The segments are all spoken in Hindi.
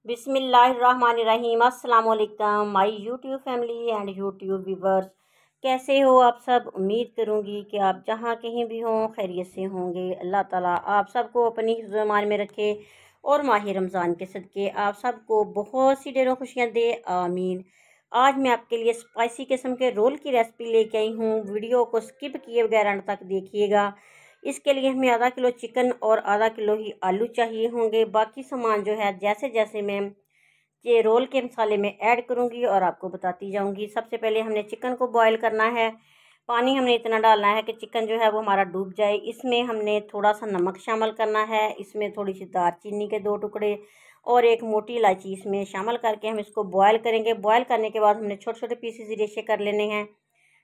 बिस्मिल्लाहिर्रहमानिर्रहीम। अस्सलाम वालेकुम my YouTube family and YouTube viewers. कैसे हो आप सब? उम्मीद करूंगी कि आप जहां कहीं भी हों खैरियत से होंगे। अल्लाह ताला आप सबको अपनी हिफ्ज़-ए-मान में रखे और माह रमज़ान के सदके आप सबको बहुत सी ढेरों खुशियां दे, आमीन। आज मैं आपके लिए स्पाइसी किस्म के रोल की रेसिपी लेके आई हूँ। वीडियो को स्किप किए बगैर अंत तक देखिएगा। इसके लिए हमें आधा किलो चिकन और आधा किलो ही आलू चाहिए होंगे। बाकी सामान जो है जैसे जैसे मैं ये रोल के मसाले में ऐड करूंगी और आपको बताती जाऊंगी। सबसे पहले हमने चिकन को बॉईल करना है। पानी हमने इतना डालना है कि चिकन जो है वो हमारा डूब जाए। इसमें हमने थोड़ा सा नमक शामिल करना है। इसमें थोड़ी सी दालचीनी के 2 टुकड़े और एक मोटी इलायची इसमें शामिल करके हम इसको बॉयल करेंगे। बॉयल करने के बाद हमने छोटे छोटे पीसेस रेशे कर लेने हैं।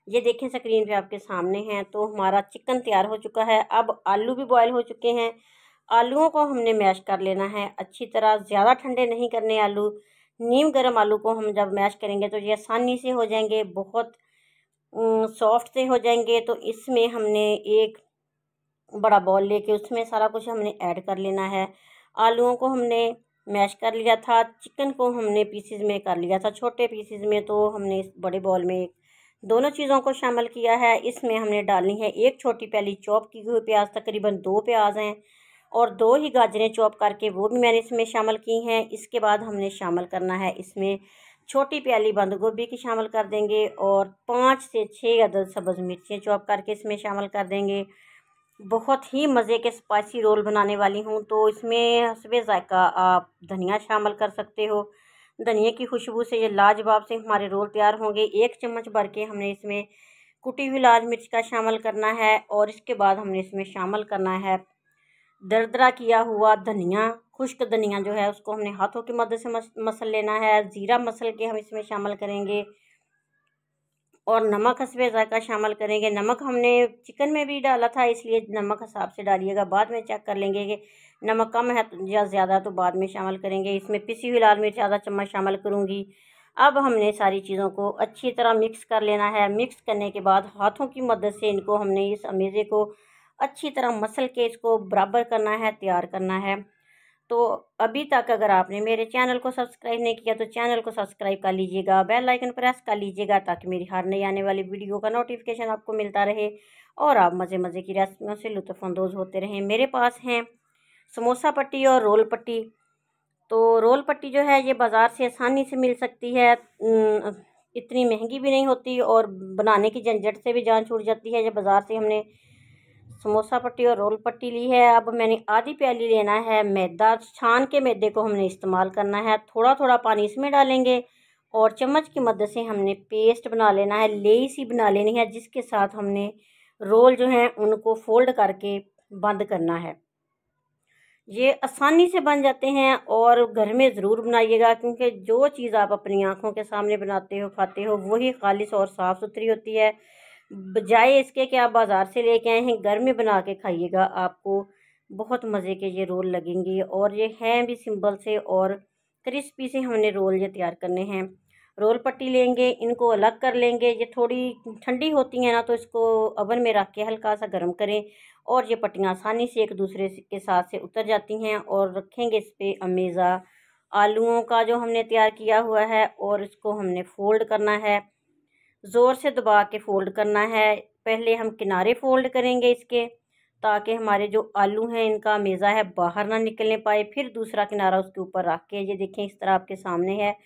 ये देखें स्क्रीन पे आपके सामने हैं। तो हमारा चिकन तैयार हो चुका है। अब आलू भी बॉयल हो चुके हैं। आलूओं को हमने मैश कर लेना है अच्छी तरह। ज़्यादा ठंडे नहीं करने आलू। नीम गर्म आलू को हम जब मैश करेंगे तो ये आसानी से हो जाएंगे, बहुत सॉफ्ट से हो जाएंगे। तो इसमें हमने एक बड़ा बॉल लेके उसमें सारा कुछ हमने ऐड कर लेना है। आलूओं को हमने मैश कर लिया था, चिकन को हमने पीसेस में कर लिया था छोटे पीसेस में। तो हमने इस बड़े बॉल में दोनों चीज़ों को शामिल किया है। इसमें हमने डालनी है एक छोटी प्याली चॉप की हुई प्याज, तकरीबन 2 प्याज हैं, और 2 ही गाजरें चॉप करके वो भी मैंने इसमें शामिल की हैं। इसके बाद हमने शामिल करना है इसमें छोटी प्याली बंद गोभी की शामिल कर देंगे, और 5 से 6 अदद सब्ज़ मिर्चें चॉप करके इसमें शामिल कर देंगे। बहुत ही मज़े के स्पाइसी रोल बनाने वाली हूँ। तो इसमें हस्बे ज़ायक़ा आप धनिया शामिल कर सकते हो। धनिया की खुशबू से ये लाजवाब से हमारे रोल तैयार होंगे। 1 चम्मच भर के हमने इसमें कुटी हुई लाल मिर्च का शामिल करना है, और इसके बाद हमने इसमें शामिल करना है दरदरा किया हुआ धनिया। खुश्क धनिया जो है उसको हमने हाथों की मदद से मसल लेना है। ज़ीरा मसल के हम इसमें शामिल करेंगे, और नमक हस्बे ज़ायक़ा शामिल करेंगे। नमक हमने चिकन में भी डाला था, इसलिए नमक हिसाब से डालिएगा। बाद में चेक कर लेंगे कि नमक कम है या ज़्यादा, तो बाद में शामिल करेंगे। इसमें पिसी हुई लाल मिर्च आधा चम्मच शामिल करूँगी। अब हमने सारी चीज़ों को अच्छी तरह मिक्स कर लेना है। मिक्स करने के बाद हाथों की मदद से इनको हमने इस अमेज़े को अच्छी तरह मसल के इसको बराबर करना है, तैयार करना है। तो अभी तक अगर आपने मेरे चैनल को सब्सक्राइब नहीं किया तो चैनल को सब्सक्राइब कर लीजिएगा, बेल आइकन प्रेस कर लीजिएगा, ताकि मेरी हर नई आने वाली वीडियो का नोटिफिकेशन आपको मिलता रहे और आप मज़े मज़े की रेसिपियों से लुत्फ़अंदोज़ होते रहें। मेरे पास हैं समोसा पट्टी और रोल पट्टी। तो रोल पट्टी जो है ये बाज़ार से आसानी से मिल सकती है, इतनी महंगी भी नहीं होती, और बनाने की झंझट से भी जान छूट जाती है। ये बाज़ार से हमने समोसा पट्टी और रोल पट्टी ली है। अब मैंने आधी प्याली लेना है मैदा। छान के मैदे को हमने इस्तेमाल करना है। थोड़ा थोड़ा पानी इसमें डालेंगे, और चम्मच की मदद से हमने पेस्ट बना लेना है, लेई सी बना लेनी है, जिसके साथ हमने रोल जो हैं उनको फोल्ड करके बंद करना है। ये आसानी से बन जाते हैं, और घर में ज़रूर बनाइएगा, क्योंकि जो चीज़ आप अपनी आँखों के सामने बनाते हो खाते हो वही खालिश और साफ़ सुथरी होती है, बजाय इसके कि आप बाज़ार से लेके आए हैं। घर में बना के खाइएगा, आपको बहुत मज़े के ये रोल लगेंगे। और ये हैं भी सिंपल से और क्रिस्पी से हमने रोल ये तैयार करने हैं। रोल पट्टी लेंगे, इनको अलग कर लेंगे। ये थोड़ी ठंडी होती हैं ना, तो इसको ओवन में रख के हल्का सा गर्म करें, और ये पट्टियाँ आसानी से एक दूसरे के साथ से उतर जाती हैं। और रखेंगे इस पर अमेज़ा आलूओं का जो हमने तैयार किया हुआ है, और इसको हमने फ़ोल्ड करना है, ज़ोर से दबा के फ़ोल्ड करना है। पहले हम किनारे फ़ोल्ड करेंगे इसके, ताकि हमारे जो आलू हैं इनका मेज़ा है बाहर ना निकलने पाए। फिर दूसरा किनारा उसके ऊपर रख के, ये देखें इस तरह आपके सामने है,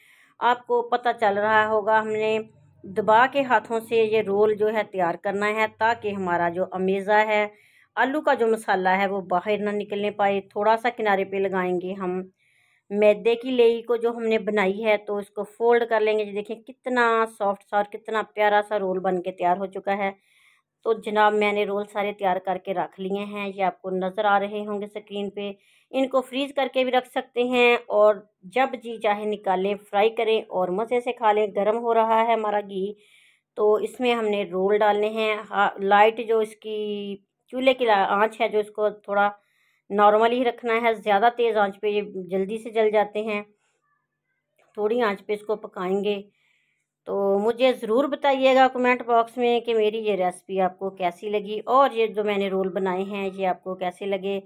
आपको पता चल रहा होगा। हमने दबा के हाथों से ये रोल जो है तैयार करना है, ताकि हमारा जो अमेज़ा है, आलू का जो मसाला है वो बाहर ना निकलने पाए। थोड़ा सा किनारे पे लगाएंगे हम मैदे की लेई को जो हमने बनाई है, तो इसको फोल्ड कर लेंगे। ये देखिए कितना सॉफ्ट सा और कितना प्यारा सा रोल बन के तैयार हो चुका है। तो जनाब मैंने रोल सारे तैयार करके रख लिए हैं, ये आपको नज़र आ रहे होंगे स्क्रीन पे। इनको फ्रीज़ करके भी रख सकते हैं, और जब जी चाहे निकालें, फ्राई करें और मज़े से खा लें। गर्म हो रहा है हमारा घी, तो इसमें हमने रोल डालने हैं। लाइट जो इसकी चूल्हे की आंच है, जो इसको थोड़ा नॉर्मल ही रखना है। ज़्यादा तेज़ आंच पे ये जल्दी से जल जाते हैं, थोड़ी आंच पे इसको पकाएंगे। तो मुझे ज़रूर बताइएगा कमेंट बॉक्स में कि मेरी ये रेसिपी आपको कैसी लगी, और ये जो मैंने रोल बनाए हैं ये आपको कैसे लगे।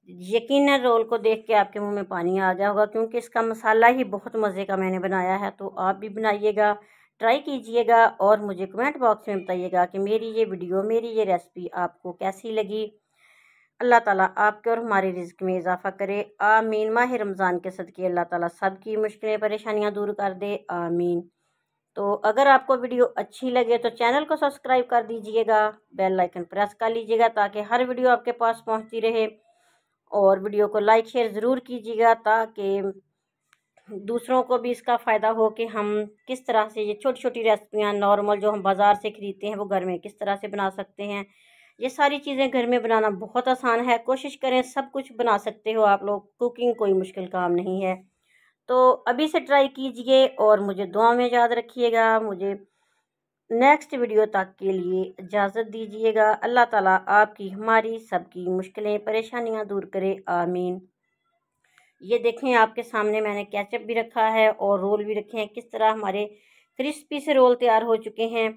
यकीनन रोल को देख के आपके मुंह में पानी आ गया होगा, क्योंकि इसका मसाला ही बहुत मज़े का मैंने बनाया है। तो आप भी बनाइएगा, ट्राई कीजिएगा और मुझे कमेंट बॉक्स में बताइएगा कि मेरी ये वीडियो, मेरी ये रेसिपी आपको कैसी लगी। अल्लाह ताला आपके और हमारे रिज़्क में इजाफ़ा करे, आमीन। माह रमज़ान के सदक़े अल्लाह ताला सबकी मुश्किलें परेशानियाँ दूर कर दे, आमीन। तो अगर आपको वीडियो अच्छी लगे तो चैनल को सब्सक्राइब कर दीजिएगा, बेल आइकन प्रेस कर लीजिएगा ताकि हर वीडियो आपके पास पहुंचती रहे। और वीडियो को लाइक शेयर ज़रूर कीजिएगा ताकि दूसरों को भी इसका फ़ायदा हो कि हम किस तरह से ये छोटी छोटी रेसिपियाँ नॉर्मल जो हम बाज़ार से ख़रीदते हैं वो घर में किस तरह से बना सकते हैं। ये सारी चीज़ें घर में बनाना बहुत आसान है, कोशिश करें सब कुछ बना सकते हो आप लोग, कुकिंग कोई मुश्किल काम नहीं है। तो अभी से ट्राई कीजिए और मुझे दुआ में याद रखिएगा। मुझे नेक्स्ट वीडियो तक के लिए इजाज़त दीजिएगा। अल्लाह ताला आपकी हमारी सबकी मुश्किलें परेशानियां दूर करे, आमीन। ये देखें आपके सामने मैंने केचप भी रखा है और रोल भी रखे हैं। किस तरह हमारे क्रिस्पी से रोल तैयार हो चुके हैं।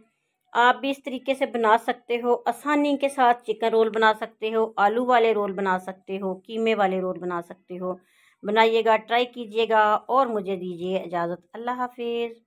आप भी इस तरीके से बना सकते हो, आसानी के साथ चिकन रोल बना सकते हो, आलू वाले रोल बना सकते हो, कीमे वाले रोल बना सकते हो। बनाइएगा, ट्राई कीजिएगा और मुझे दीजिए इजाज़त। अल्लाह हाफिज़।